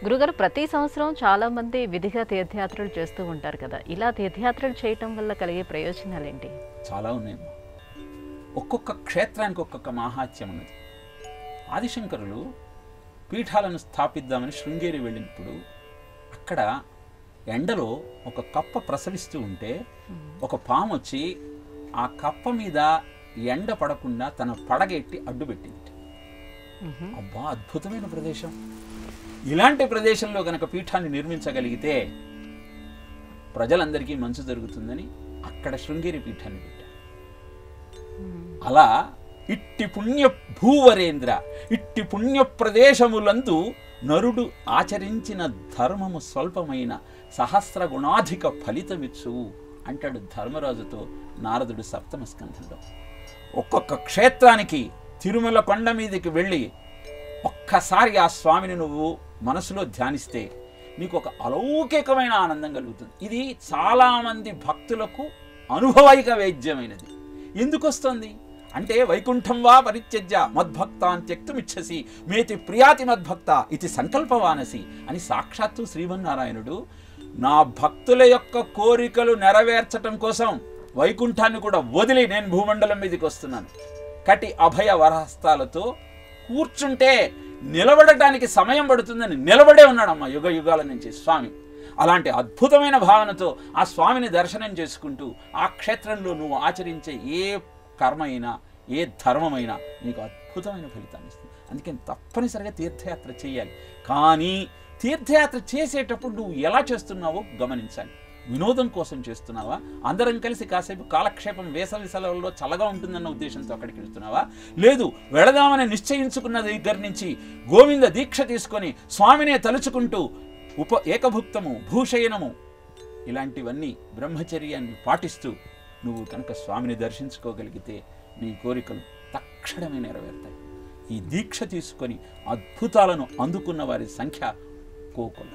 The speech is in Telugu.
గురుగారు, ప్రతి సంవత్సరం చాలామంది విధిగా తీర్థయాత్రలు చేస్తూ ఉంటారు కదా. ఇలా తీర్థయాత్రలు చేయటం వల్ల కలిగే ప్రయోజనాలేంటి? చాలా ఉన్నాయమ్మా. ఒక్కొక్క క్షేత్రానికి ఒక్కొక్క మాహాత్యం ఉన్నది. ఆదిశంకరులు పీఠాలను స్థాపిద్దామని శృంగేరి వెళ్ళినప్పుడు అక్కడ ఎండలో ఒక కప్ప ప్రసవిస్తూ ఉంటే ఒక పాము వచ్చి ఆ కప్ప మీద ఎండ పడకుండా తన పడగెట్టి అడ్డుపెట్టింది. అబ్బా, అద్భుతమైన ప్రదేశం. ఇలాంటి ప్రదేశంలో గనక పీఠాన్ని నిర్మించగలిగితే ప్రజలందరికీ మంచు జరుగుతుందని అక్కడ శృంగేరి పీఠాన్ని పెట్టారు. అలా ఇట్టి పుణ్య భూవరేంద్ర, ఇట్టి పుణ్య ప్రదేశములందు నరుడు ఆచరించిన ధర్మము స్వల్పమైన సహస్ర గుణాధిక ఫలితమిచ్చు అంటాడు ధర్మరాజుతో నారదుడు సప్తమ స్కంధంలో. ఒక్కొక్క క్షేత్రానికి తిరుమల కొండ మీదకి వెళ్ళి ఒక్కసారి ఆ స్వామిని నువ్వు మనసులో ధ్యానిస్తే నీకు ఒక అలౌకికమైన ఆనందం కలుగుతుంది. ఇది చాలామంది భక్తులకు అనుభవైక వేద్యమైనది. ఎందుకు వస్తుంది అంటే, వైకుంఠం వా పరిత్యజ్య మద్భక్తాన్ త్యక్తుమిచ్చసి మేతి ప్రియాతి మద్భక్త ఇది సంకల్పవానసి అని సాక్షాత్తు శ్రీమన్నారాయణుడు నా భక్తుల యొక్క కోరికలు నెరవేర్చటం కోసం వైకుంఠాన్ని కూడా వదిలి నేను భూమండలం మీదకి వస్తున్నాను. కటి అభయ వరహస్తాలతో కూర్చుంటే నిలబడటానికి సమయం పడుతుందని నిలబడే ఉన్నాడమ్మా యుగ యుగాల నుంచి స్వామి. అలాంటి అద్భుతమైన భావనతో ఆ స్వామిని దర్శనం చేసుకుంటూ ఆ క్షేత్రంలో నువ్వు ఆచరించే ఏ కర్మ అయినా ఏ ధర్మమైనా నీకు అద్భుతమైన ఫలితాన్ని ఇస్తుంది. అందుకని తప్పనిసరిగా తీర్థయాత్ర చేయాలి. కానీ తీర్థయాత్ర చేసేటప్పుడు నువ్వు ఎలా చేస్తున్నావో గమనించాలి. వినోదం కోసం చేస్తున్నావా, అందరం కలిసి కాసేపు కాలక్షేపం వేసవి సెలవుల్లో చల్లగా ఉంటుందన్న ఉద్దేశంతో అక్కడికి వెళ్తున్నావా, లేదు వెళదామని నిశ్చయించుకున్న దగ్గర నుంచి గోవింద దీక్ష తీసుకొని స్వామినే తలుచుకుంటూ ఏకభుక్తము భూషయనము ఇలాంటివన్నీ బ్రహ్మచర్యాన్ని పాటిస్తూ నువ్వు కనుక స్వామిని దర్శించుకోగలిగితే నీ కోరికలు తక్షణమే నెరవేరుతాయి. ఈ దీక్ష తీసుకొని అద్భుతాలను అందుకున్న వారి సంఖ్య కోకొల్ల.